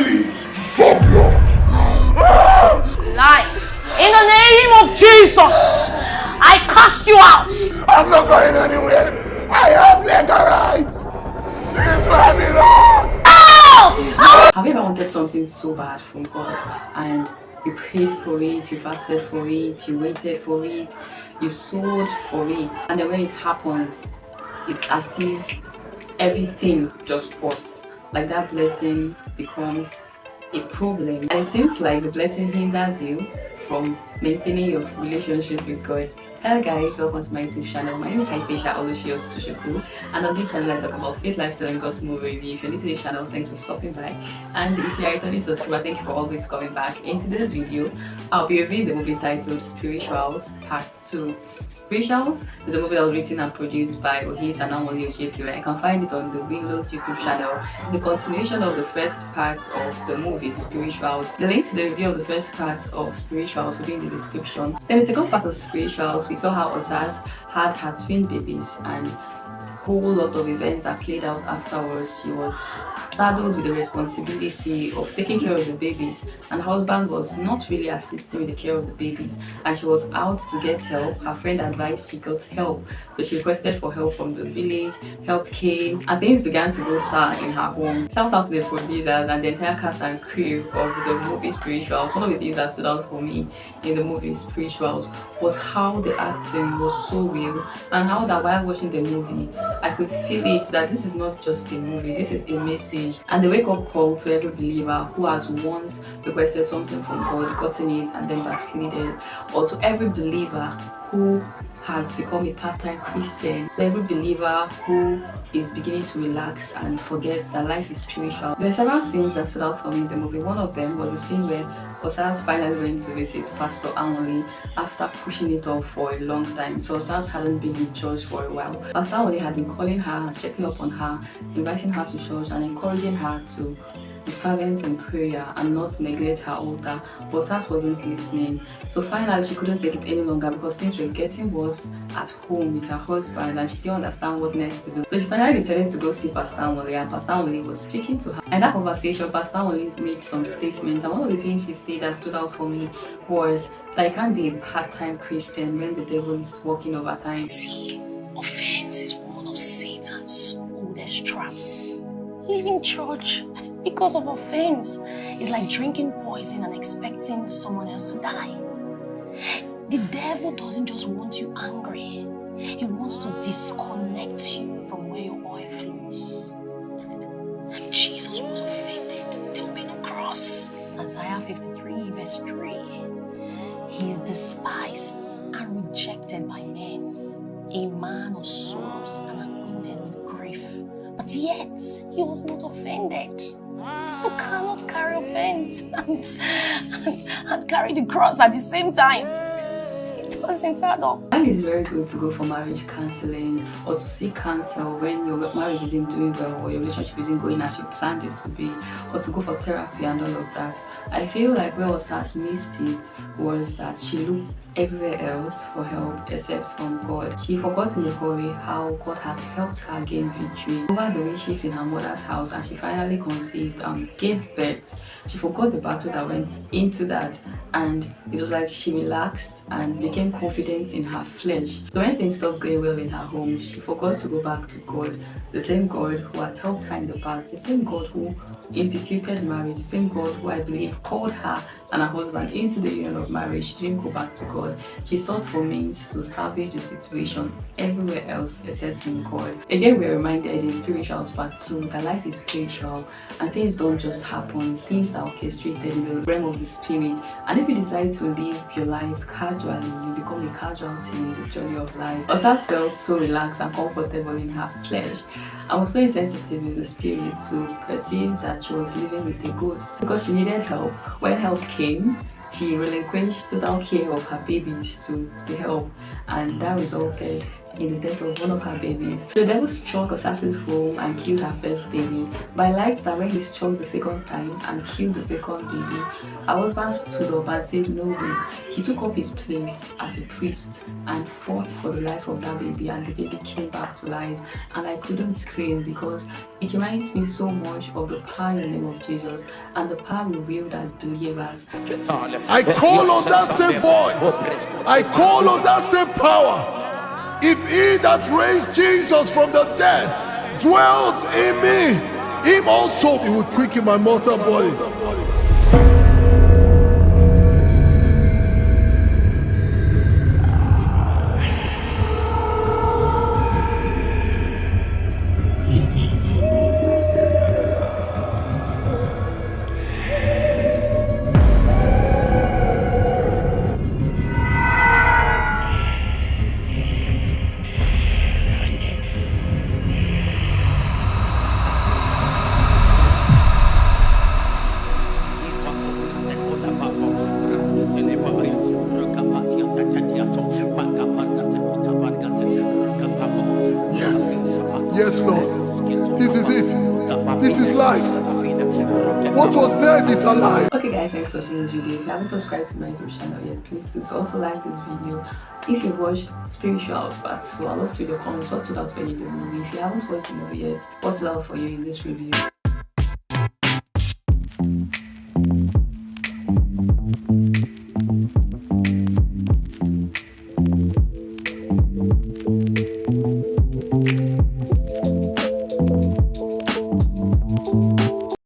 family to suck blood. Lie. In the name of Jesus, I cast you out. I'm not going anywhere. I have legal rights. She's my beloved. Out! Have you ever wanted something so bad from God and you prayed for it, you fasted for it, you waited for it, you sowed for it, and then when it happens, it's as if everything just paused. Like that blessing becomes a problem, and it seems like the blessing hinders you from maintaining your relationship with God. Hello guys, welcome to my YouTube channel. My name is Haifesha Olushio, and on this channel I talk about faith, lifestyle, and gospel review. If you're new to this channel, thanks for stopping by, and if you are a returning subscriber, thank you for always coming back. In today's video, I'll be reviewing the movie titled Spirituals Part 2. Winlos is a movie that was written and produced by Ohis and Amoli Ojekire. I can find it on the Winlos YouTube channel. It's a continuation of the first part of the movie Spirituals. The link to the review of the first part of Spirituals will be in the description. Then the second part of Spirituals, we saw how Osas had her twin babies and a whole lot of events that played out afterwards. She was saddled with the responsibility of taking care of the babies, and her husband was not really assisting with the care of the babies, and she was out to get help. Her friend advised she got help, so she requested for help from the village. Help came and things began to go sour in her home. Shout out to the producers and the entire cast and crew of the movie Spirituals. One of the things that stood out for me in the movie Spirituals was how the acting was so real, and how that while watching the movie I could feel it that this is not just a movie, this is a message and the wake-up call to every believer who has once requested something from God, gotten it, and then backslided, or to every believer who has become a part-time Christian, to every believer who is beginning to relax and forget that life is spiritual. There are several scenes that stood out for me in the movie. One of them was the scene where Osas finally went to visit Pastor Amoli after pushing it off for a long time. So Osas hadn't been in church for a while. Pastor Amoli had been calling her, checking up on her, inviting her to church and encouraging her to be fervent in prayer and not neglect her altar, but Osas wasn't listening. So finally she couldn't take it any longer because things were getting worse at home with her husband and she didn't understand what next to do. So she finally decided to go see Pastor Amoli, and Pastor Amoli was speaking to her. And that conversation, Pastor Amoli made some statements, and one of the things she said that stood out for me was that I can't be a part-time Christian when the devil is working overtime. See, offense is one of Satan's oldest traps. Leaving church because of offense is like drinking poison and expecting someone else to die. The devil doesn't just want you angry. He wants to disconnect you from where your oil flows. If Jesus was offended, there will be no cross. Isaiah 53 verse 3. He is despised and rejected by men, a man of sorrows and acquainted with grief. But yet, he was not offended. You cannot carry offense and carry the cross at the same time. It doesn't add up. While it's very good to go for marriage counseling or to seek counsel when your marriage isn't doing well or your relationship isn't going as you planned it to be, or to go for therapy and all of that, I feel like where Osas missed it was that she looked everywhere else for help except from God. She forgot in a hurry how God had helped her gain victory over the witches in her mother's house, and she finally conceived and gave birth. She forgot the battle that went into that, and it was like she relaxed and became confident in her flesh. So when things stopped going well in her home, she forgot to go back to God, the same God who had helped her in the past, the same God who instituted marriage, the same God who I believe called her and her husband into the union of marriage. She didn't go back to God. She sought for means to salvage the situation everywhere else except in God. Again, we're reminded in Spirituals Part 2 that life is spiritual and things don't just happen. Things are orchestrated in the realm of the spirit, and if you decide to live your life casually, you become a casualty in the journey of life. Osas felt so relaxed and comfortable in her flesh and was so insensitive in the spirit to perceive that she was living with a ghost. Because she needed help, when help came, she relinquished total care of her babies to the help, and that resulted in the death of one of her babies. The devil struck Osase's home and killed her first baby. But I liked that when he struck the second time and killed the second baby, her husband stood up and said no way. He took up his place as a priest and fought for the life of that baby, and the baby came back to life. And I couldn't scream because it reminds me so much of the power in the name of Jesus and the power we wield as believers. I call on that same voice. I call on that same power. If he that raised Jesus from the dead dwells in me, him also he will quicken my mortal body. Yes, Lord. This is it. This is life. What was dead is alive. Okay guys, thanks for watching this video. If you haven't subscribed to my YouTube channel yet, please do. So also like this video. If you've watched Spiritual Sparks, so I'd love to read your comments. What stood out for you in the movie? If you haven't watched the movie yet, what stood out for you in this review?